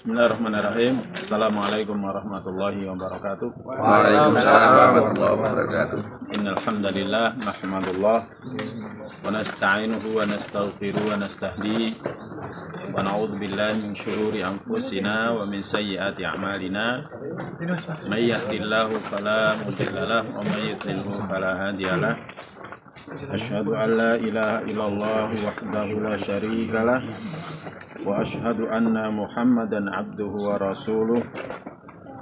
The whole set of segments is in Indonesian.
Bismillahirrahmanirrahim. Assalamualaikum warahmatullahi wabarakatuh. Waalaikumsalam warahmatullahi wabarakatuh. Innal hamdalillah nahmadullah wa nasta'inuhu wa nastaghfiruhu wa nastahdihi wa na'udzu billahi min shururi anfusina wa min sayyiati a'malina. May yahdihillahu fala mudilla lahu wa may yudlilhu fala hadiya lahu. Asyhadu an la ilaha illallah wahdahu la syarika lah wa asyhadu anna Muhammadan abduhu wa rasuluh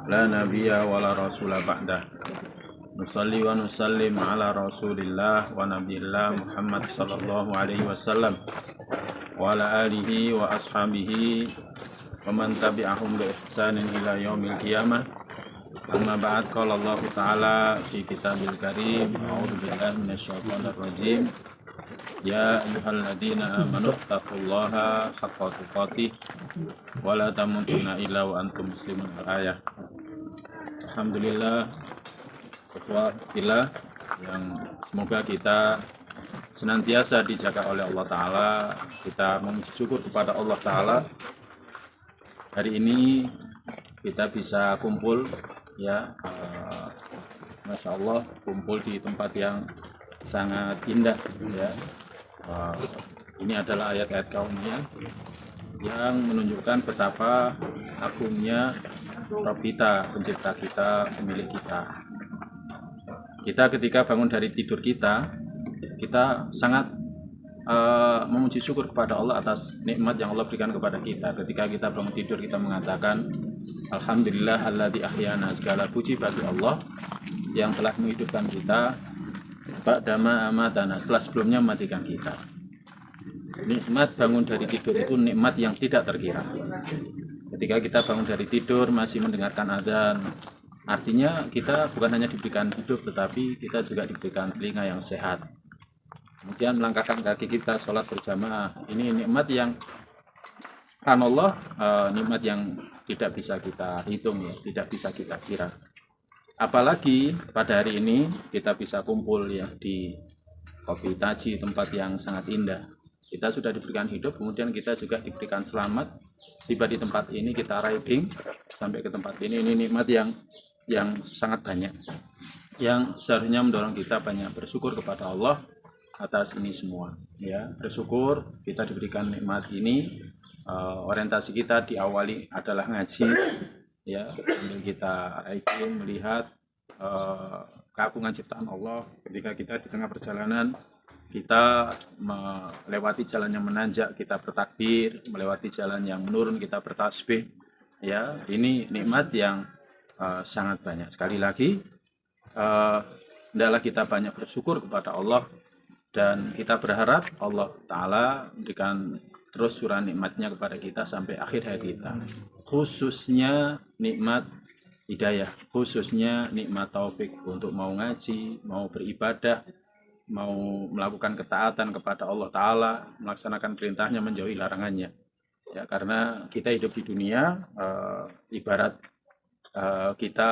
la nabiyya wa la rasula ba'dah. Nusalli wa nusallim ala rasulillah wa nabiyillah Muhammad sallallahu alaihi wasallam wa ala alihi wa ashabihi wa man tabi'ahum bi ihsanin ila yaumil qiyamah. Amma ba'd, qala Allah Ta'ala fi kitabil karim, a'udzu billahi minasyaitonir rajim. Ya ayyuhalladzina amanu taqullaha haqqa tuqatih wa la tamutunna illa wa antum muslimun. Al-ayah. Alhamdulillah, ikhwatillah, yang semoga kita senantiasa dijaga oleh Allah Ta'ala. Kita memuji syukur kepada Allah Ta'ala. Hari ini kita bisa kumpul, ya, Masya Allah, kumpul di tempat yang sangat indah, ya. Ini adalah ayat-ayat kauniyah yang menunjukkan betapa agungnya Rabb kita, pencipta kita, pemilik kita. Kita ketika bangun dari tidur kita sangat memuji syukur kepada Allah atas nikmat yang Allah berikan kepada kita. Ketika kita bangun tidur, kita mengatakan Alhamdulillah alladzi ahyana, segala puji bagi Allah yang telah menghidupkan kita ba'dama amatana, setelah sebelumnya mematikan kita. Nikmat bangun dari tidur itu nikmat yang tidak terkira. Ketika kita bangun dari tidur masih mendengarkan azan, artinya kita bukan hanya diberikan hidup, tetapi kita juga diberikan telinga yang sehat. Kemudian melangkahkan kaki kita sholat berjamaah. Ini nikmat yang subhanallah, nikmat yang tidak bisa kita hitung, ya, tidak bisa kita kira. Apalagi pada hari ini kita bisa kumpul, ya, di Kopi Taji, tempat yang sangat indah. Kita sudah diberikan hidup, kemudian kita juga diberikan selamat. Tiba di tempat ini, kita riding sampai ke tempat ini. Ini nikmat yang sangat banyak, yang seharusnya mendorong kita banyak bersyukur kepada Allah atas ini semua, ya. Bersyukur kita diberikan nikmat ini. Orientasi kita diawali adalah ngaji, ya, sambil kita riding melihat keagungan ciptaan Allah. Ketika kita di tengah perjalanan, kita melewati jalan yang menanjak, kita bertakbir, melewati jalan yang menurun, kita bertasbih, ya. Ini nikmat yang sangat banyak. Sekali lagi, hendaklah kita banyak bersyukur kepada Allah, dan kita berharap Allah Ta'ala memberikan terus curah nikmatnya kepada kita sampai akhir hayat kita. Khususnya nikmat hidayah, khususnya nikmat taufik untuk mau ngaji, mau beribadah, mau melakukan ketaatan kepada Allah Ta'ala, melaksanakan perintahnya, menjauhi larangannya, ya. Karena kita hidup di dunia ibarat kita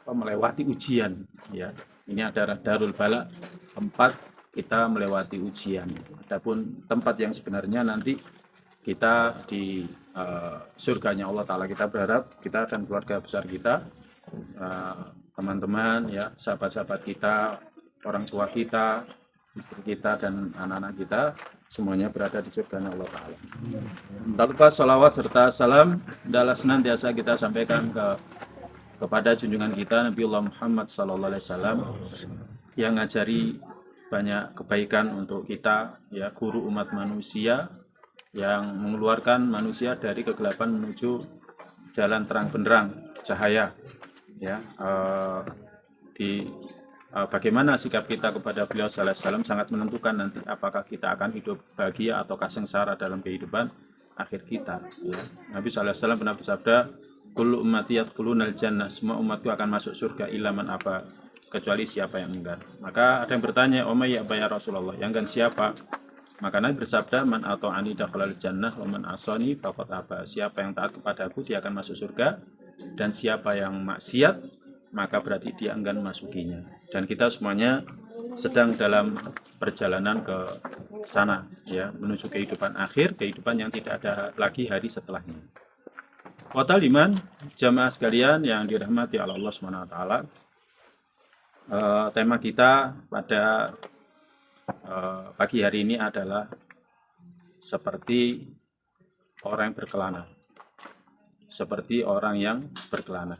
melewati ujian, ya. Ini adalah darul bala, tempat kita melewati ujian. Adapun tempat yang sebenarnya nanti kita di surganya Allah Ta'ala. Kita berharap kita dan keluarga besar kita, teman-teman, ya, sahabat-sahabat kita, orang tua kita, istri kita, dan anak-anak kita, semuanya berada di surganya Allah Ta'ala. Tak lupa salawat serta salam adalah senantiasa kita sampaikan kepada junjungan kita Nabiullah Muhammad SAW, yang ngajari banyak kebaikan untuk kita, ya, guru umat manusia yang mengeluarkan manusia dari kegelapan menuju jalan terang benderang cahaya, ya. Bagaimana sikap kita kepada beliau sallallahu alaihi wasallam sangat menentukan nanti apakah kita akan hidup bahagia ataukah sengsara dalam kehidupan akhir kita, ya. Nabi sallallahu alaihi wasallam pernah bersabda, kullu ummati yadkhulunal jannah, semua umatku akan masuk surga illa man aba, kecuali siapa yang enggan. Maka ada yang bertanya, "Oh ya Rasulullah, yang enggan siapa?" Maka Nabi bersabda, "Man ata'ani dakhalal jannah wa man asani faqad aba." Siapa yang taat kepadaku dia akan masuk surga, dan siapa yang maksiat maka berarti dia enggan masukinya. Dan kita semuanya sedang dalam perjalanan ke sana, ya, menuju kehidupan akhir, kehidupan yang tidak ada lagi hari setelahnya. Total iman, jamaah sekalian yang dirahmati oleh Allah Subhanahu wa taala. Tema kita pada pagi hari ini adalah seperti orang yang berkelana. Seperti orang yang berkelana.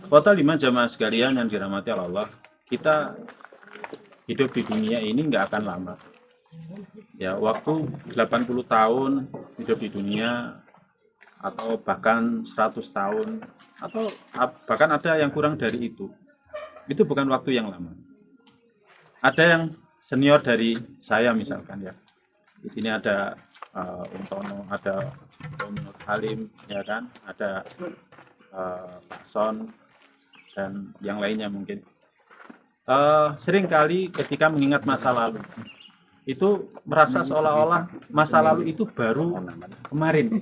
Total iman jamaah sekalian yang dirahmati oleh Allah, kita hidup di dunia ini nggak akan lama. Ya, waktu 80 tahun hidup di dunia, atau bahkan 100 tahun, atau bahkan ada yang kurang dari itu bukan waktu yang lama. Ada yang senior dari saya misalkan, ya, di sini ada Untono, ada Om Nur Halim, ya kan, ada Pak Son dan yang lainnya mungkin. Seringkali ketika mengingat masa lalu itu merasa seolah-olah masa lalu itu baru kemarin.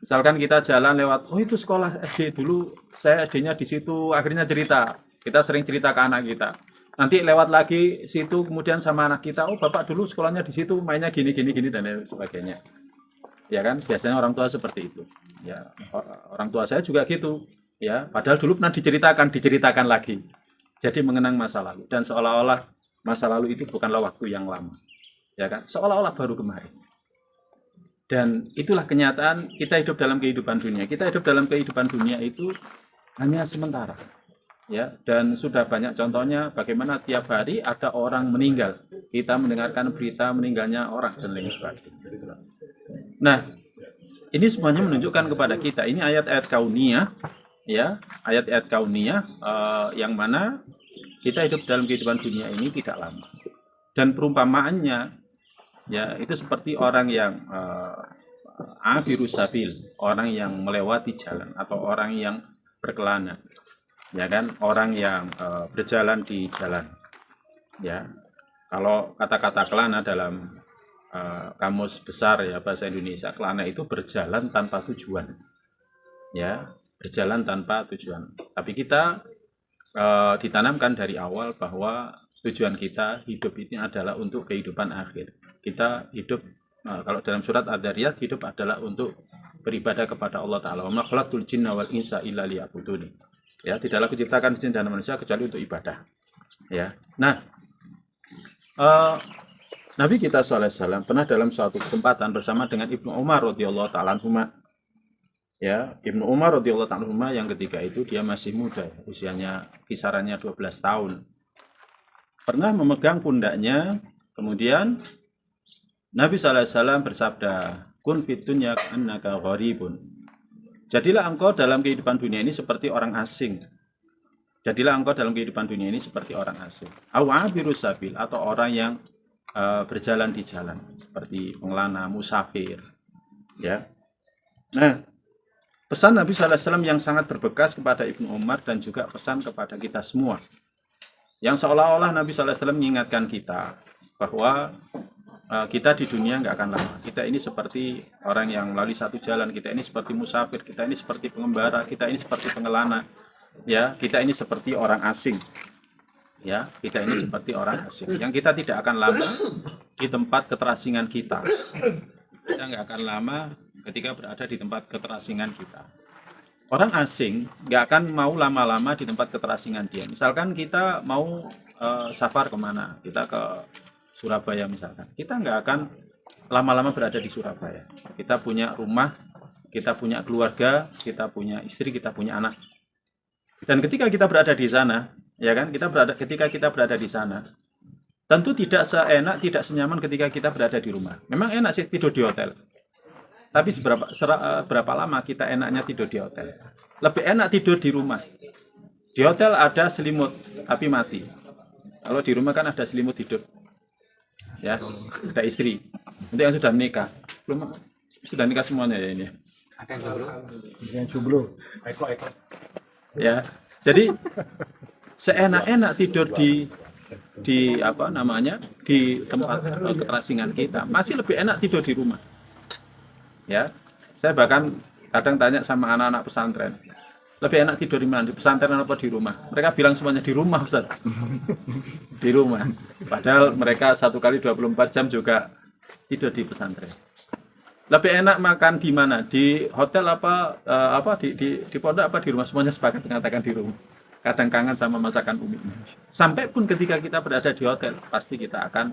Misalkan kita jalan lewat, oh itu sekolah SD dulu, saya SD-nya di situ, akhirnya cerita. Kita sering cerita ke anak kita. Nanti lewat lagi situ, kemudian sama anak kita, oh bapak dulu sekolahnya di situ, mainnya gini dan lain sebagainya. Ya kan, biasanya orang tua seperti itu. Ya, orang tua saya juga gitu. Ya, padahal dulu pernah diceritakan lagi. Jadi mengenang masa lalu, dan seolah-olah masa lalu itu bukanlah waktu yang lama. Ya kan, seolah-olah baru kemarin. Dan itulah kenyataan kita hidup dalam kehidupan dunia. Kita hidup dalam kehidupan dunia itu hanya sementara. Ya, dan sudah banyak contohnya bagaimana tiap hari ada orang meninggal. Kita mendengarkan berita meninggalnya orang dan lain sebagainya. Nah, ini semuanya menunjukkan kepada kita, ini ayat-ayat kauniyah, ya, ayat-ayat kauniyah yang mana kita hidup dalam kehidupan dunia ini tidak lama. Dan perumpamaannya, ya, itu seperti orang yang abirus sabil, orang yang melewati jalan, atau orang yang berkelana, ya kan, orang yang berjalan di jalan. Ya, kalau kata-kata kelana dalam kamus besar, ya, bahasa Indonesia, kelana itu berjalan tanpa tujuan. Ya, berjalan tanpa tujuan. Tapi kita ditanamkan dari awal bahwa tujuan kita hidup ini adalah untuk kehidupan akhir. Kita hidup, kalau dalam surat Ad-Dariyat, hidup adalah untuk beribadah kepada Allah Ta'ala. Wa ma khalaqtul jinna wal insa illa liya'budun. Ya, tidaklah kuciptakan jin dan manusia kecuali untuk ibadah. Ya, nah, Nabi kita SAW pernah dalam suatu kesempatan bersama dengan Ibnu Umar radhiyallahu ta'ala anhuma. Ya, Ibnu Umar radhiyallahu ta'ala anhuma yang ketika itu dia masih muda, usianya kisarannya 12 tahun. Pernah memegang pundaknya, kemudian Nabi SAW bersabda, kun fid dunya ka'annaka gharibun. Jadilah engkau dalam kehidupan dunia ini seperti orang asing. Jadilah engkau dalam kehidupan dunia ini seperti orang asing. Awabirus sabil, atau orang yang berjalan di jalan, seperti pengelana, musafir. Ya. Nah, pesan Nabi SAW yang sangat berbekas kepada Ibnu Umar dan juga pesan kepada kita semua. Yang seolah-olah Nabi SAW mengingatkan kita bahwa kita di dunia nggak akan lama. Kita ini seperti orang yang melalui satu jalan. Kita ini seperti musafir. Kita ini seperti pengembara. Kita ini seperti pengelana. Ya, kita ini seperti orang asing. Ya, kita ini seperti orang asing. Yang kita tidak akan lama di tempat keterasingan kita. Kita nggak akan lama ketika berada di tempat keterasingan kita. Orang asing nggak akan mau lama-lama di tempat keterasingan dia. Misalkan kita mau safar kemana? Kita ke Surabaya misalkan, kita nggak akan lama-lama berada di Surabaya. Kita punya rumah, kita punya keluarga, kita punya istri, kita punya anak. Dan ketika kita berada di sana, ya kan, ketika kita berada di sana, tentu tidak seenak, tidak senyaman ketika kita berada di rumah. Memang enak sih tidur di hotel, tapi berapa lama kita enaknya tidur di hotel? Lebih enak tidur di rumah. Di hotel ada selimut, tapi mati. Kalau di rumah kan ada selimut hidup. Ya, ada istri. Untuk yang sudah menikah, belum sudah nikah semuanya ya ini. Yang jomblo. Ya, jadi seenak-enak tidur di apa namanya, di tempat keterasingan kita, masih lebih enak tidur di rumah. Ya, saya bahkan kadang tanya sama anak-anak pesantren, lebih enak tidur di mana? Di pesantren apa di rumah? Mereka bilang semuanya di rumah, Ustaz. Di rumah. Padahal mereka 1 kali 24 jam juga tidur di pesantren. Lebih enak makan di mana? Di hotel apa di pondok apa di rumah? Semuanya sepakat mengatakan di rumah. Kadang kangen sama masakan umi. Sampai pun ketika kita berada di hotel, pasti kita akan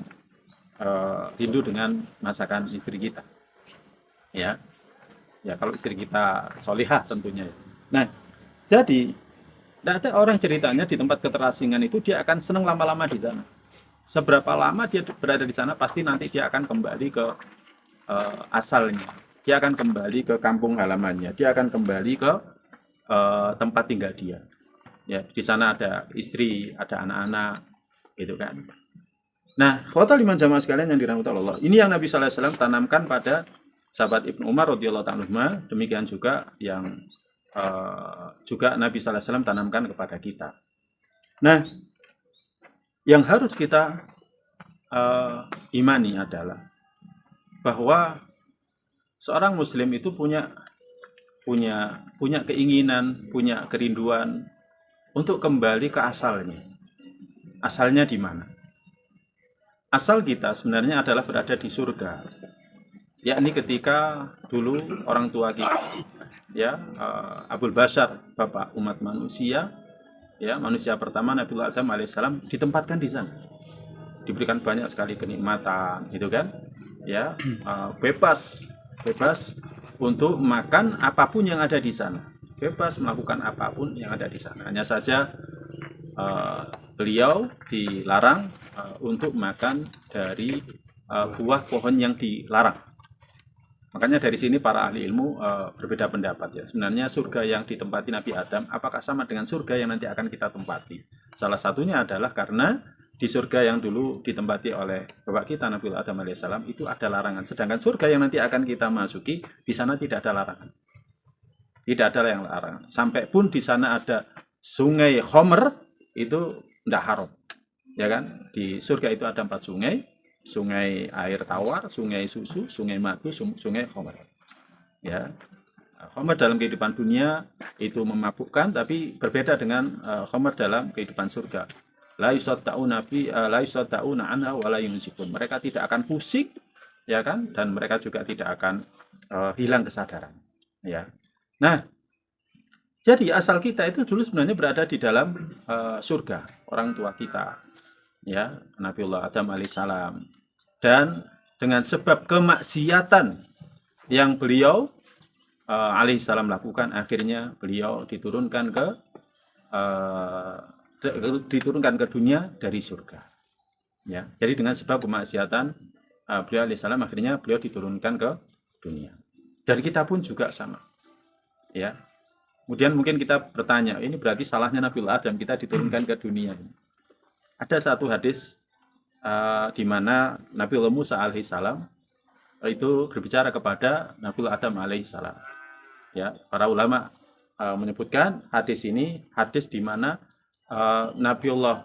rindu dengan masakan istri kita. Ya. Ya kalau istri kita solihah tentunya. Nah, jadi tidak ada orang ceritanya di tempat keterasingan itu dia akan senang lama-lama di sana. Seberapa lama dia berada di sana pasti nanti dia akan kembali ke asalnya. Dia akan kembali ke kampung halamannya. Dia akan kembali ke tempat tinggal dia. Ya, di sana ada istri, ada anak-anak, gitu kan. Nah, khotul iman jamaah sekalian yang dirahmati Allah. Ini yang Nabi sallallahu alaihi wasallam tanamkan pada sahabat Ibnu Umar radhiyallahu ta'ala anhuma, demikian juga yang juga Nabi sallallahu alaihi wasallam tanamkan kepada kita. Nah, yang harus kita imani adalah bahwa seorang muslim itu punya keinginan, punya kerinduan untuk kembali ke asalnya. Asalnya di mana? Asal kita sebenarnya adalah berada di surga. Yakni ketika dulu orang tua kita, ya, Abul Bashar, bapak umat manusia, ya, manusia pertama Nabiullah Adam alaihissalam ditempatkan di sana. Diberikan banyak sekali kenikmatan, gitu kan? Ya, bebas untuk makan apapun yang ada di sana, bebas melakukan apapun yang ada di sana. Hanya saja beliau dilarang untuk makan dari buah pohon yang dilarang. Makanya dari sini para ahli ilmu berbeda pendapat ya. Sebenarnya surga yang ditempati Nabi Adam apakah sama dengan surga yang nanti akan kita tempati? Salah satunya adalah karena di surga yang dulu ditempati oleh bapak kita Nabi Adam alaihissalam itu ada larangan. Sedangkan surga yang nanti akan kita masuki di sana tidak ada larangan. Tidak ada yang larangan. Sampai pun di sana ada sungai Khomer itu tidak haram. Ya kan? Di surga itu ada 4 sungai. Sungai air tawar, sungai susu, sungai madu, sungai Khomer. Ya. Khomer dalam kehidupan dunia itu memabukkan, tapi berbeda dengan Khomer dalam kehidupan surga. La yusadda'una anha wa la yunzifun. Mereka tidak akan pusing, ya kan? Dan mereka juga tidak akan hilang kesadaran. Ya. Nah, jadi asal kita itu dulu sebenarnya berada di dalam surga, orang tua kita, ya, Nabiullah Adam alaihissalam. Dan dengan sebab kemaksiatan yang beliau alaihissalam lakukan, akhirnya beliau diturunkan ke dunia dari surga. Ya, jadi dengan sebab kemaksiatan beliau alaihissalam akhirnya beliau diturunkan ke dunia. Dan kita pun juga sama. Ya. Kemudian mungkin kita bertanya, ini berarti salahnya Nabiullah Adam kita diturunkan ke dunia. Ada satu hadis di mana Nabiullah Musa alaihissalam itu berbicara kepada Nabiullah Adam alaihissalam. Ya, para ulama menyebutkan hadis ini hadis di mana Nabiullah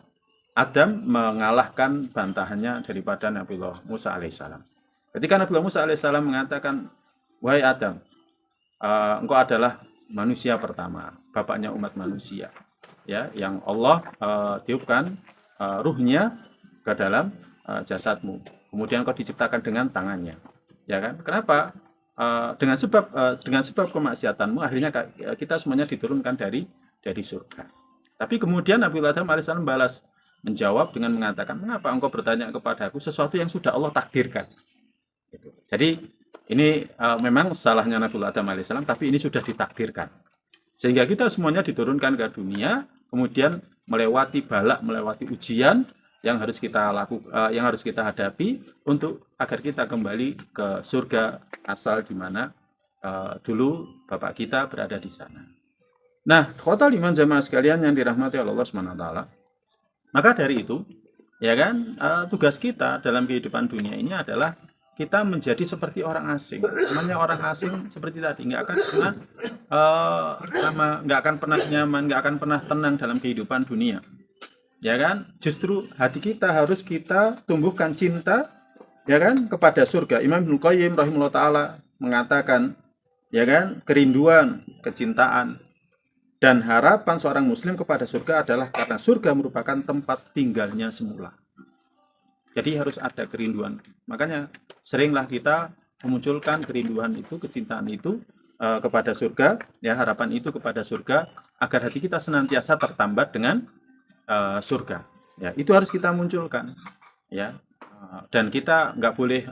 Adam mengalahkan bantahannya daripada Nabiullah Musa alaihissalam. Ketika Nabiullah Musa alaihissalam mengatakan, wahai Adam, engkau adalah manusia pertama, bapaknya umat manusia, ya, yang Allah tiupkan ruhnya ke dalam jasadmu. Kemudian kau diciptakan dengan tangannya, ya kan? Kenapa? Dengan sebab kemaksiatanmu akhirnya kita semuanya diturunkan dari surga. Tapi kemudian Nabi Adam alaihissalam balas menjawab dengan mengatakan, mengapa engkau bertanya kepadaku sesuatu yang sudah Allah takdirkan? Jadi ini memang salahnya Nabi Adam alaihissalam, tapi ini sudah ditakdirkan. Sehingga kita semuanya diturunkan ke dunia, kemudian melewati balak, melewati ujian yang harus kita hadapi untuk agar kita kembali ke surga asal di mana dulu bapak kita berada di sana. Nah, khotul iman jamaah sekalian yang dirahmati Allah Subhanahu wa taala. Maka dari itu, ya kan, tugas kita dalam kehidupan dunia ini adalah kita menjadi seperti orang asing. Namanya orang asing seperti tadi, nggak akan pernah nyaman, nggak akan pernah tenang dalam kehidupan dunia. Ya kan? Justru hati kita harus kita tumbuhkan cinta, ya kan, kepada surga. Imam Ibnu Qayyim rahimahullah taala mengatakan, ya kan, kerinduan, kecintaan Dan harapan seorang muslim kepada surga adalah karena surga merupakan tempat tinggalnya semula. Jadi harus ada kerinduan. Makanya seringlah kita memunculkan kerinduan itu, kecintaan itu kepada surga, ya, harapan itu kepada surga, agar hati kita senantiasa tertambat dengan surga. Ya, itu harus kita munculkan. Ya, dan kita nggak boleh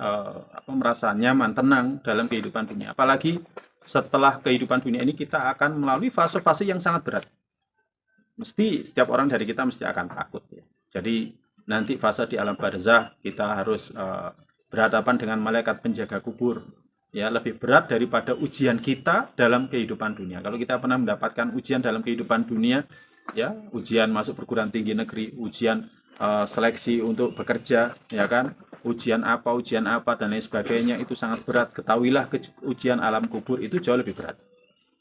merasa nyaman, tenang dalam kehidupan dunia. Apalagi setelah kehidupan dunia ini kita akan melalui fase-fase yang sangat berat. Mesti setiap orang dari kita mesti akan takut. Ya. Jadi nanti fase di alam barzah kita harus berhadapan dengan malaikat penjaga kubur. Ya, lebih berat daripada ujian kita dalam kehidupan dunia. Kalau kita pernah mendapatkan ujian dalam kehidupan dunia, ya, ujian masuk perguruan tinggi negeri, ujian seleksi untuk bekerja, ya kan, ujian apa dan lain sebagainya, itu sangat berat. Ketahuilah ujian alam kubur itu jauh lebih berat.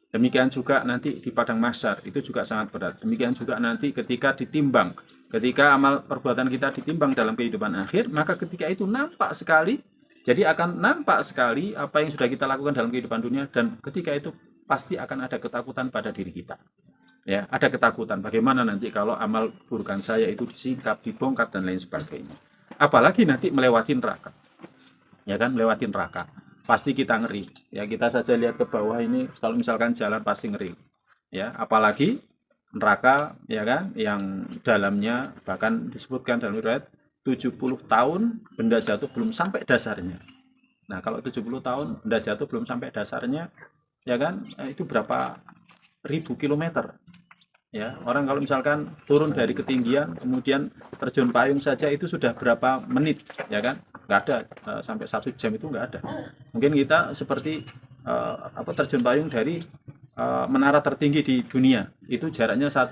Demikian juga nanti di padang mahsyar itu juga sangat berat. Demikian juga nanti ketika ditimbang, ketika amal perbuatan kita ditimbang dalam kehidupan akhir, maka ketika itu nampak sekali, jadi akan nampak sekali apa yang sudah kita lakukan dalam kehidupan dunia, dan ketika itu pasti akan ada ketakutan pada diri kita. Ya, ada ketakutan bagaimana nanti kalau amal burukan saya itu disingkap, dibongkar dan lain sebagainya. Apalagi nanti melewati neraka. Ya kan, melewati neraka. Pasti kita ngeri. Ya, kita saja lihat ke bawah ini, kalau misalkan jalan pasti ngeri. Ya, apalagi neraka, ya kan, yang dalamnya bahkan disebutkan dalam riwayat 70 tahun benda jatuh belum sampai dasarnya. Nah, kalau 70 tahun benda jatuh belum sampai dasarnya, ya kan, itu berapa ribu kilometer. Ya, orang kalau misalkan turun dari ketinggian kemudian terjun payung saja itu sudah berapa menit, ya kan, nggak ada sampai 1 jam itu nggak ada. Mungkin kita seperti terjun payung dari menara tertinggi di dunia itu jaraknya 1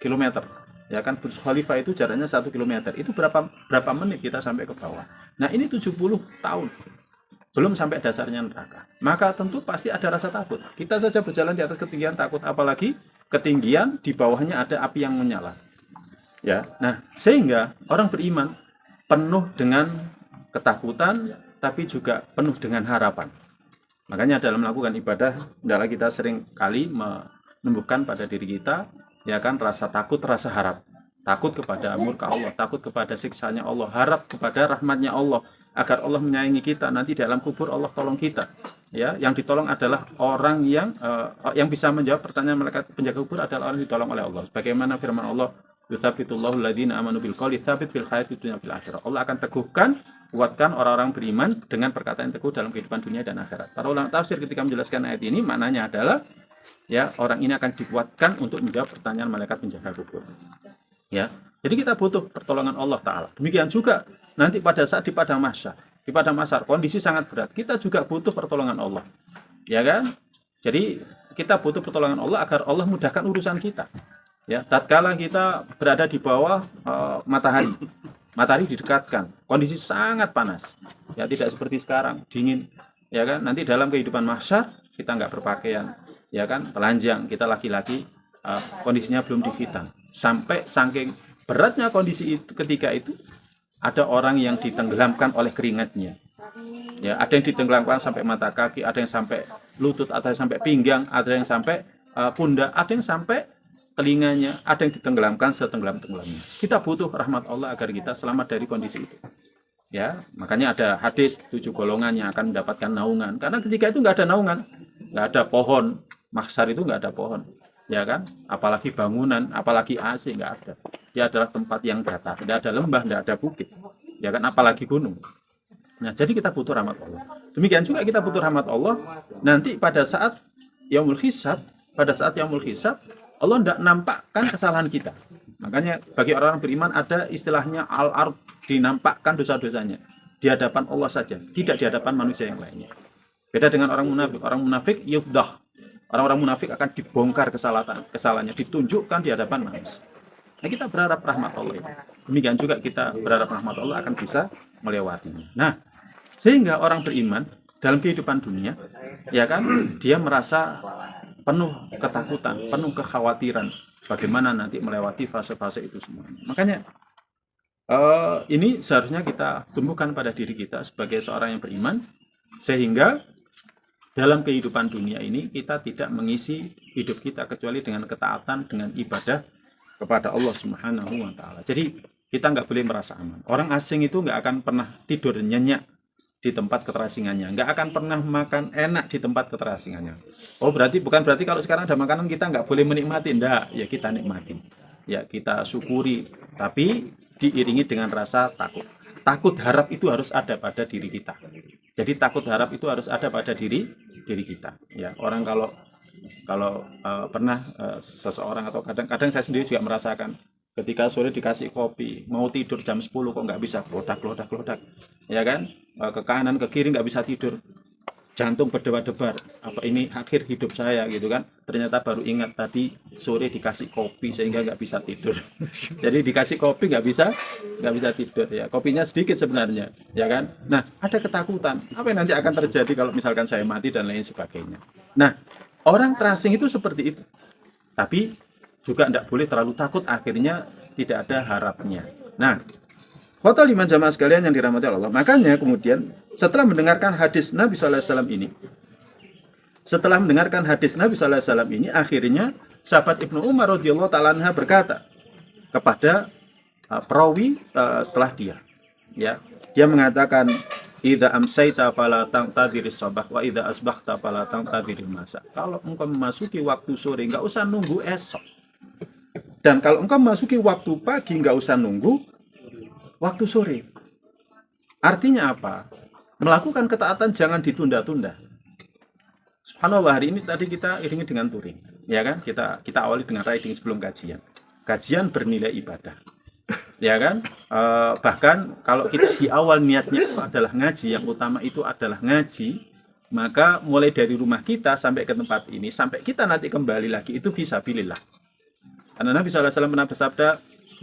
kilometer, ya kan. Burj Khalifa itu jaraknya 1 kilometer, itu berapa menit kita sampai ke bawah. Nah, ini 70 tahun belum sampai dasarnya neraka, maka tentu pasti ada rasa takut. Kita saja berjalan di atas ketinggian takut, apalagi ketinggian di bawahnya ada api yang menyala. Ya, nah, sehingga orang beriman penuh dengan ketakutan, tapi juga penuh dengan harapan. Makanya dalam melakukan ibadah, hendaklah kita sering kali menumbuhkan pada diri kita, ya kan, rasa takut, rasa harap. Takut kepada murka Allah, takut kepada siksanya Allah, harap kepada rahmatnya Allah, agar Allah menyayangi kita nanti dalam kubur, Allah tolong kita. Ya, yang ditolong adalah orang yang bisa menjawab pertanyaan malaikat penjaga kubur adalah orang yang ditolong oleh Allah. Bagaimana firman Allah, "Yutsabitullahu alladziina aamanu bil qouli tsabit fil hayatid dunya fil akhirah." Allah akan teguhkan, kuatkan orang-orang beriman dengan perkataan teguh dalam kehidupan dunia dan akhirat. Para ulama tafsir ketika menjelaskan ayat ini, maknanya adalah, ya, orang ini akan dikuatkan untuk menjawab pertanyaan malaikat penjaga kubur. Ya, jadi kita butuh pertolongan Allah Ta'ala. Demikian juga nanti pada saat di padang mahsyar. Di padang mahsyar kondisi sangat berat. Kita juga butuh pertolongan Allah. Ya kan? Jadi kita butuh pertolongan Allah agar Allah mudahkan urusan kita. Ya, tatkala kita berada di bawah matahari. Matahari didekatkan. Kondisi sangat panas. Ya, tidak seperti sekarang, dingin. Ya kan? Nanti dalam kehidupan mahsyar kita nggak berpakaian. Ya kan? Telanjang, kita laki-laki, kondisinya belum dihitan. Sampai saking beratnya kondisi itu, ketika itu ada orang yang ditenggelamkan oleh keringatnya. Ya, ada yang ditenggelamkan sampai mata kaki, ada yang sampai lutut, ada yang sampai pinggang, ada yang sampai pundak, ada yang sampai telinganya, ada yang ditenggelamkan setenggelam-tenggelamnya. Kita butuh rahmat Allah agar kita selamat dari kondisi itu. Ya, makanya ada hadis 7 golongan yang akan mendapatkan naungan. Karena ketika itu nggak ada naungan, nggak ada pohon. Mahsyar itu nggak ada pohon. Ya kan, apalagi bangunan, apalagi AC, nggak ada. Dia adalah tempat yang datar, tidak ada lembah, tidak ada bukit, ya kan, apalagi gunung. Nah, jadi kita butuh rahmat Allah. Demikian juga kita butuh rahmat Allah nanti pada saat yaumul hisab. Pada saat yaumul hisab, Allah tidak nampakkan kesalahan kita. Makanya bagi orang beriman ada istilahnya al-ard, dinampakkan dosa-dosanya di hadapan Allah saja, tidak di hadapan manusia yang lainnya. Beda dengan orang munafik. Orang munafik yufdah. Orang-orang munafik akan dibongkar kesalahannya, ditunjukkan di hadapan manusia. Nah, kita berharap rahmat Allah ini. Demikian juga kita berharap rahmat Allah akan bisa melewatinya. Nah, sehingga orang beriman dalam kehidupan dunia, ya kan, dia merasa penuh ketakutan, penuh kekhawatiran bagaimana nanti melewati fase-fase itu semuanya. Makanya ini seharusnya kita tumbuhkan pada diri kita sebagai seorang yang beriman, sehingga dalam kehidupan dunia ini kita tidak mengisi hidup kita kecuali dengan ketaatan, dengan ibadah kepada Allah Subhanahu wa Ta'ala. Jadi kita nggak boleh merasa aman. Orang asing itu nggak akan pernah tidur nyenyak di tempat keterasingannya, nggak akan pernah makan enak di tempat keterasingannya. Oh, bukan berarti kalau sekarang ada makanan kita nggak boleh menikmati, enggak, ya kita nikmati, ya kita syukuri, tapi diiringi dengan rasa takut. Takut harap itu harus ada pada diri kita. Jadi takut harap itu harus ada pada diri kita. Ya, orang kalau pernah seseorang atau kadang-kadang saya sendiri juga merasakan ketika sore dikasih kopi, mau tidur jam 10 kok nggak bisa, klodak, ya kan? Ke kanan ke kiri nggak bisa tidur, jantung berdebar-debar, apa ini akhir hidup saya gitu kan? Ternyata baru ingat tadi sore dikasih kopi sehingga nggak bisa tidur. Jadi dikasih kopi nggak bisa tidur ya, kopinya sedikit sebenarnya, ya kan? Nah, ada ketakutan, apa yang nanti akan terjadi kalau misalkan saya mati dan lain sebagainya. Nah, orang terasing itu seperti itu, tapi juga tidak boleh terlalu takut, akhirnya tidak ada harapnya. Nah, khotul iman jamaah sekalian yang dirahmati Allah, makanya kemudian setelah mendengarkan hadis Nabi SAW ini, akhirnya sahabat Ibnu Umar radhiyallahu ta'ala anha berkata kepada perawi setelah dia mengatakan, idza amsayta fala tantadhiris sabah wa idza asbahta fala tantadhiril masa. Kalau engkau memasuki waktu sore enggak usah nunggu esok. Dan kalau engkau memasuki waktu pagi enggak usah nunggu waktu sore. Artinya apa? Melakukan ketaatan jangan ditunda-tunda. Subhanallah, hari ini tadi kita iringi dengan touring, ya kan? Kita awali dengan riding sebelum kajian. Kajian bernilai ibadah. Ya kan? Bahkan kalau kita di awal niatnya itu adalah ngaji, yang utama itu adalah ngaji, maka mulai dari rumah kita sampai ke tempat ini, sampai kita nanti kembali lagi, itu fisabilillah. Karena Nabi SAW pernah bersabda,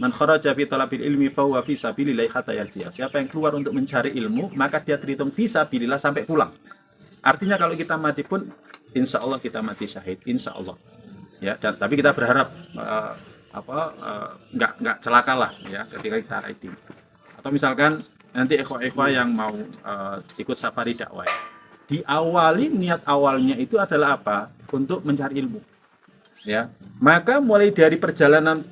man kharaja fi talabil ilmi fa huwa fi sabilillah hatta yarji'a. Siapa yang keluar untuk mencari ilmu, maka dia terhitung fisabilillah sampai pulang. Artinya kalau kita mati pun insya Allah kita mati syahid, insya Allah. Ya, tapi kita berharap nggak celaka lah ya ketika kita riding. Atau misalkan nanti ikhwah yang mau ikut safari dakwah, diawali niat awalnya itu adalah apa? Untuk mencari ilmu. Ya, maka mulai dari perjalanan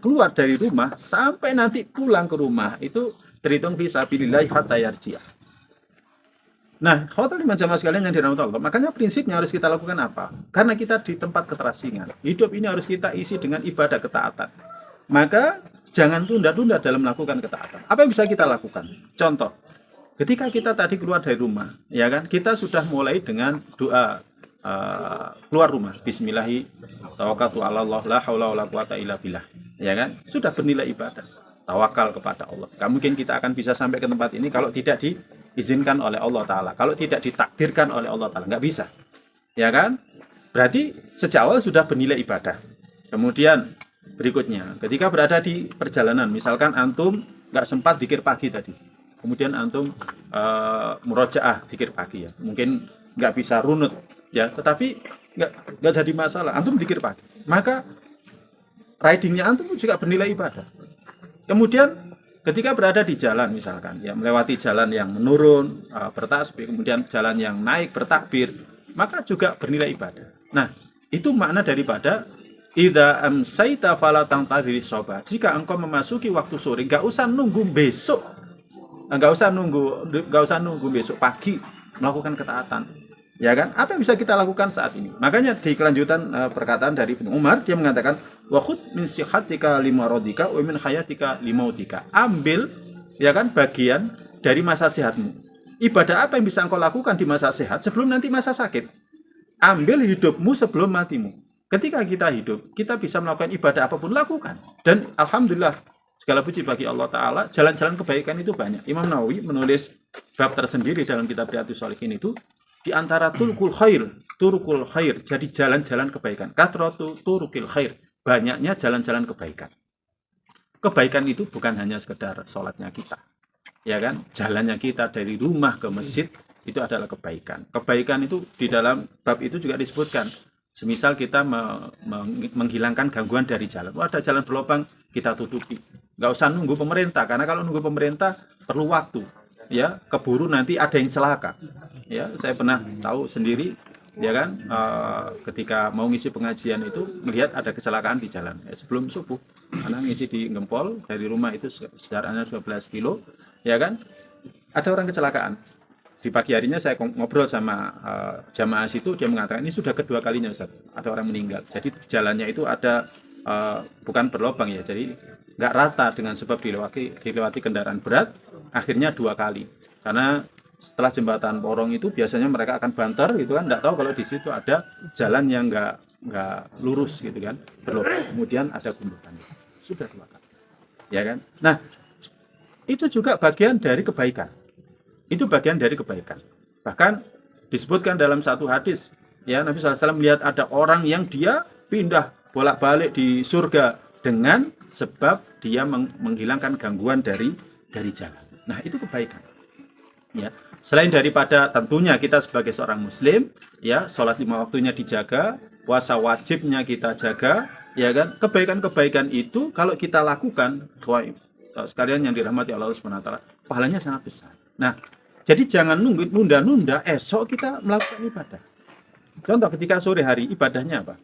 keluar dari rumah sampai nanti pulang ke rumah itu terhitung fisabilillah hatta yarji'a. Nah, khotul iman jamaah sekalian yang dirahmati Allah, makanya prinsipnya harus kita lakukan apa? Karena kita di tempat keterasingan. Hidup ini harus kita isi dengan ibadah ketaatan. Maka jangan tunda-tunda dalam melakukan ketaatan. Apa yang bisa kita lakukan? Contoh, ketika kita tadi keluar dari rumah, ya kan? Kita sudah mulai dengan doa keluar rumah, bismillahi tawakkaltu 'ala Allah la haula wala quwata illa billah. Ya kan? Sudah bernilai ibadah. Tawakal kepada Allah. Gak mungkin kita akan bisa sampai ke tempat ini kalau tidak diizinkan oleh Allah Ta'ala, kalau tidak ditakdirkan oleh Allah Ta'ala, nggak bisa, ya kan? Berarti sejak awal sudah bernilai ibadah. Kemudian berikutnya, ketika berada di perjalanan, misalkan antum nggak sempat zikir pagi tadi, kemudian antum murojaah zikir pagi ya, mungkin nggak bisa runut ya, tetapi nggak jadi masalah, antum zikir pagi, maka ridingnya antum juga bernilai ibadah. Kemudian ketika berada di jalan misalkan, ya melewati jalan yang menurun, bertasbih, kemudian jalan yang naik bertakbir, maka juga bernilai ibadah. Nah, itu makna daripada idza amsayta fala tantadhiris sabah. Jika engkau memasuki waktu sore, enggak usah nunggu besok. Enggak usah nunggu besok pagi melakukan ketaatan. Ya kan? Apa yang bisa kita lakukan saat ini? Makanya di kelanjutan perkataan dari Ibnu Umar, dia mengatakan wa khudh min sihatika limaradika wa min hayatika limautika. Ambil ya kan bagian dari masa sehatmu. Ibadah apa yang bisa engkau lakukan di masa sehat sebelum nanti masa sakit? Ambil hidupmu sebelum matimu. Ketika kita hidup, kita bisa melakukan ibadah apapun, lakukan. Dan alhamdulillah, segala puji bagi Allah Ta'ala, jalan-jalan kebaikan itu banyak. Imam Nawawi menulis bab tersendiri dalam kitab Riyadhus Shalihin itu, di antara turukul khair, jadi jalan-jalan kebaikan. Kathratu turukil khair, banyaknya jalan-jalan kebaikan. Kebaikan itu bukan hanya sekedar sholatnya kita, ya kan? Jalannya kita dari rumah ke masjid itu adalah kebaikan. Kebaikan itu di dalam bab itu juga disebutkan. Semisal kita menghilangkan gangguan dari jalan. Ada jalan berlubang, kita tutupi. Nggak usah nunggu pemerintah, karena kalau nunggu pemerintah perlu waktu. ya keburu nanti ada yang celaka. Ya, saya pernah tahu sendiri, ya kan, ketika mau ngisi pengajian itu melihat ada kecelakaan di jalan sebelum subuh. Karena ngisi di Gempol dari rumah itu jaraknya 12 kilo, ya kan, ada orang kecelakaan. Di pagi harinya saya ngobrol sama jamaah situ, dia mengatakan ini sudah kedua kalinya Ustaz, ada orang meninggal. Jadi jalannya itu ada bukan berlobang ya, jadi nggak rata dengan sebab dilewati kendaraan berat, akhirnya 2 kali. Karena setelah jembatan Porong itu biasanya mereka akan banter gitu kan, nggak tahu kalau di situ ada jalan yang nggak lurus gitu kan, berlobang. Kemudian ada gundukan, sudah 2 kali, ya kan. Nah, itu juga bagian dari kebaikan. Itu bagian dari kebaikan. Bahkan disebutkan dalam satu hadis, ya, Nabi SAW melihat ada orang yang dia pindah bolak-balik di surga dengan sebab dia menghilangkan gangguan dari jalan. Nah, itu kebaikan. Ya, selain daripada tentunya kita sebagai seorang muslim, ya, sholat 5 waktunya dijaga, puasa wajibnya kita jaga, ya kan? Kebaikan-kebaikan itu kalau kita lakukan, sekalian yang dirahmati Allah Subhanahu wa taala, pahalanya sangat besar. Nah, jadi jangan nunda-nunda, esok kita melakukan ibadah. Contoh ketika sore hari ibadahnya apa?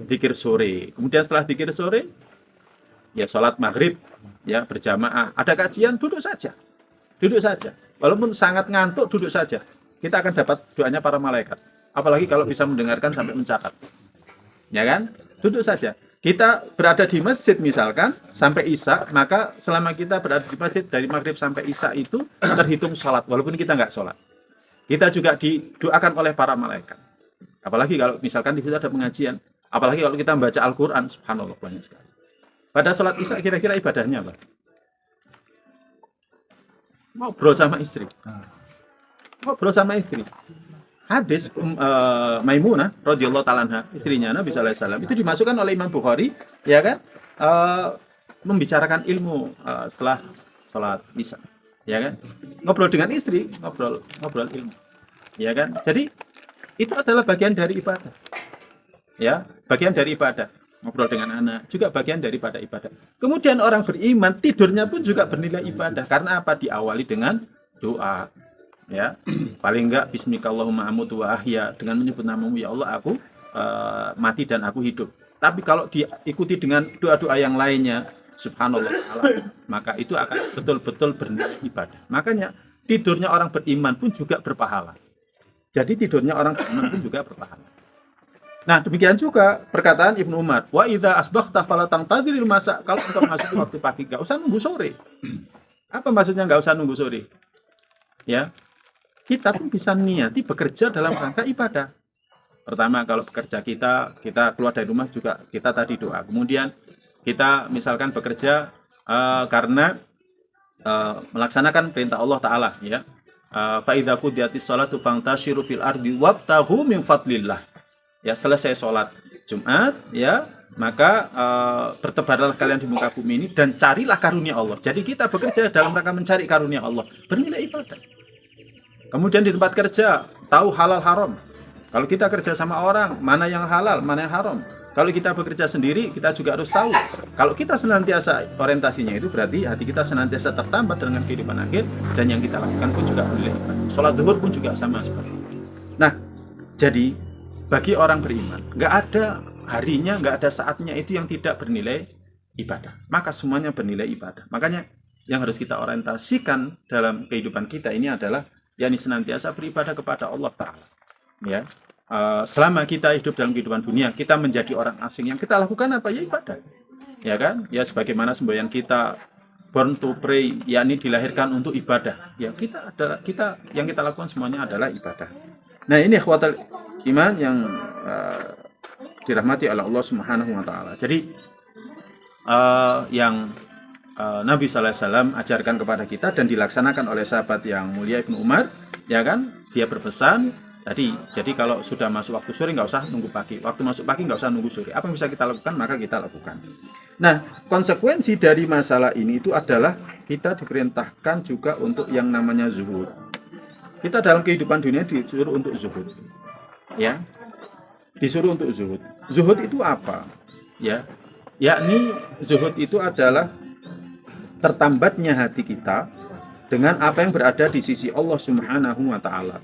Zikir sore. Kemudian setelah zikir sore, ya sholat maghrib, ya berjamaah. Ada kajian, duduk saja. Duduk saja. Walaupun sangat ngantuk, duduk saja. Kita akan dapat doanya para malaikat. Apalagi kalau bisa mendengarkan sampai mencatat. Ya kan? Duduk saja. Kita berada di masjid misalkan sampai isya, maka selama kita berada di masjid dari maghrib sampai isya itu terhitung sholat, walaupun kita nggak sholat. Kita juga didoakan oleh para malaikat. Apalagi kalau misalkan di situ ada pengajian, apalagi kalau kita membaca Al-Quran, subhanallah banyak sekali. Pada sholat isya kira-kira ibadahnya apa? Ngobrol sama istri. Ngobrol sama istri. Hadis Maimunah radhiyallahu taala anha, istrinya Nabi sallallahu alaihi wasallam, itu dimasukkan oleh Imam Bukhari, ya kan, membicarakan ilmu setelah sholat isya, ya kan, ngobrol dengan istri, ngobrol ilmu, ya kan. Jadi itu adalah bagian dari ibadah, ya, bagian dari ibadah. Ngobrol dengan anak juga bagian daripada ibadah. Kemudian orang beriman tidurnya pun juga bernilai ibadah, karena apa? Diawali dengan doa. Ya, paling enggak bismikallahumma amutu wa ahya, dengan menyebut namamu ya Allah aku mati dan aku hidup. Tapi kalau diikuti dengan doa-doa yang lainnya, subhanallah, maka itu akan betul-betul bernilai ibadah. Makanya tidurnya orang beriman pun juga berpahala. Jadi tidurnya orang beriman pun juga berpahala. Nah, demikian juga perkataan Ibnu Umar, wa idza asbaghta fala tantadhiril masa, kalau engkau masuk waktu pagi enggak usah nunggu sore. Apa maksudnya enggak usah nunggu sore? Ya, kita pun bisa niati bekerja dalam rangka ibadah. Pertama, kalau bekerja kita keluar dari rumah juga kita tadi doa. Kemudian kita misalkan bekerja karena melaksanakan perintah Allah Ta'ala, ya. Fa idza qudiyatis sholatu fantashiru fil ardi wabtaghu min fadlillah. Ya, selesai sholat Jumat, ya, maka bertebarlah kalian di muka bumi ini dan carilah karunia Allah. Jadi kita bekerja dalam rangka mencari karunia Allah, bernilai ibadah. Kemudian di tempat kerja, tahu halal haram. Kalau kita kerja sama orang, mana yang halal, mana yang haram. Kalau kita bekerja sendiri, kita juga harus tahu. Kalau kita senantiasa orientasinya itu berarti hati kita senantiasa tertambat dengan kehidupan akhir, dan yang kita lakukan pun juga bernilai ibadah. Sholat zuhur pun juga sama seperti itu. Nah, jadi bagi orang beriman, nggak ada harinya, nggak ada saatnya itu yang tidak bernilai ibadah. Maka semuanya bernilai ibadah. Makanya yang harus kita orientasikan dalam kehidupan kita ini adalah yakni senantiasa beribadah kepada Allah Ta'ala. Ya, selama kita hidup dalam kehidupan dunia, kita menjadi orang asing, yang kita lakukan apa? Ya ibadah. Ya kan? Ya sebagaimana semboyan kita born to pray, yakni dilahirkan untuk ibadah. Ya kita yang kita lakukan semuanya adalah ibadah. Nah, ini ikhwatul iman yang dirahmati oleh Allah Subhanahu wa taala. Jadi yang Nabi sallallahu alaihi wasallam ajarkan kepada kita dan dilaksanakan oleh sahabat yang mulia Ibnu Umar, ya kan? Dia berpesan tadi, jadi kalau sudah masuk waktu sore nggak usah nunggu pagi. Waktu masuk pagi nggak usah nunggu sore. Apa yang bisa kita lakukan, maka kita lakukan. Nah, konsekuensi dari masalah ini itu adalah kita diperintahkan juga untuk yang namanya zuhud. Kita dalam kehidupan dunia disuruh untuk zuhud. Ya. Disuruh untuk zuhud. Zuhud itu apa? Ya. Yakni zuhud itu adalah tertambatnya hati kita dengan apa yang berada di sisi Allah Subhanahu wa taala.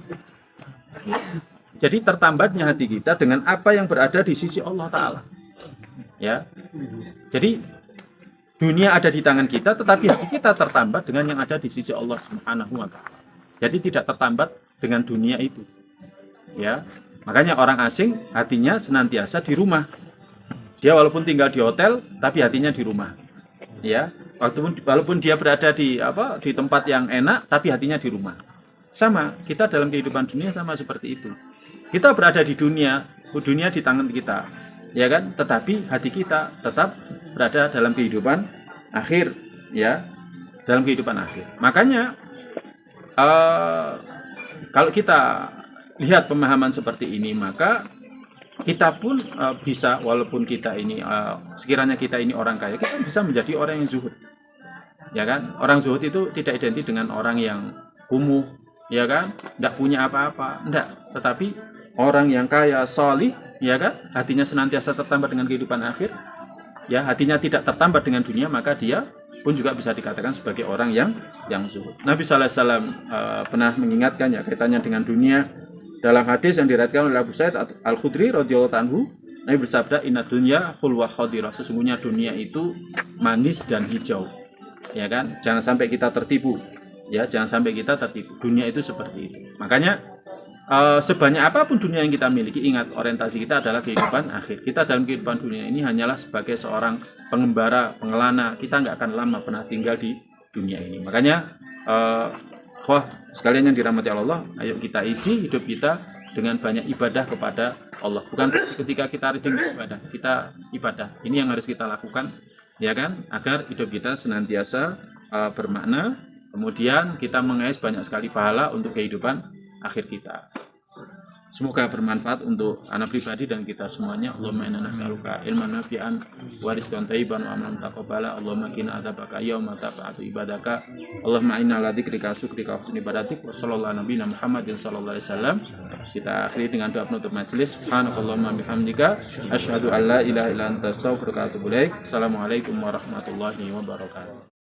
Jadi tertambatnya hati kita dengan apa yang berada di sisi Allah taala. Ya. Jadi dunia ada di tangan kita, tetapi hati kita tertambat dengan yang ada di sisi Allah Subhanahu wa taala. Jadi tidak tertambat dengan dunia itu. Ya. Makanya orang asing hatinya senantiasa di rumah. Dia walaupun tinggal di hotel, tapi hatinya di rumah. Ya. Walaupun dia berada di tempat yang enak, tapi hatinya di rumah. Sama, kita dalam kehidupan dunia sama seperti itu. Kita berada di dunia di tangan kita, ya kan? Tetapi hati kita tetap berada dalam kehidupan akhir, ya, dalam kehidupan akhir. Makanya kalau kita lihat pemahaman seperti ini, maka kita pun bisa, walaupun kita ini sekiranya kita ini orang kaya, kita bisa menjadi orang yang zuhud, ya kan? Orang zuhud itu tidak identik dengan orang yang kumuh, ya kan? Tidak punya apa-apa, tidak. Tetapi orang yang kaya, solih, ya kan? Hatinya senantiasa tertambat dengan kehidupan akhir, ya, hatinya tidak tertambat dengan dunia, maka dia pun juga bisa dikatakan sebagai orang yang zuhud. Nabi Sallallahu Alaihi Wasallam pernah mengingatkan, ya, kaitannya dengan dunia. Dalam hadis yang diriwayatkan oleh Abu Sa'id Al-Khudri radhiyallahu anhu, Nabi bersabda, "Inna dunya khulwa khadirah." Sesungguhnya dunia itu manis dan hijau. Ya kan? Jangan sampai kita tertipu. Ya, jangan sampai kita tertipu. Dunia itu seperti itu. Makanya sebanyak apapun dunia yang kita miliki, ingat, orientasi kita adalah kehidupan akhir. Kita dalam kehidupan dunia ini hanyalah sebagai seorang pengembara, pengelana. Kita nggak akan lama pernah tinggal di dunia ini. Makanya sekalian yang dirahmati Allah, ayo kita isi hidup kita dengan banyak ibadah kepada Allah. Bukan ketika kita rajin ibadah, kita ibadah. Ini yang harus kita lakukan, ya kan? Agar hidup kita senantiasa bermakna. Kemudian kita mengais banyak sekali pahala untuk kehidupan akhir kita. Semoga bermanfaat untuk anak pribadi dan kita semuanya. Allahumma inna nas'aluka ilman nafi'an wa rizqan thayyiban wa amalan taqabbala. Allahumma qina adzabaka yauma ta'atu ibadaka. Allahumma inna ala dzikrika syukrika wa husni ibadatik. Wa sallallahu nabiyana Muhammadin sallallahu alaihi wasallam. Kita akhiri dengan doa penutup majelis. Subhanakallahumma bihamdika asyhadu an la ilaha illa anta astaghfiruka wa atubu ilaik. Assalamualaikum warahmatullahi wabarakatuh.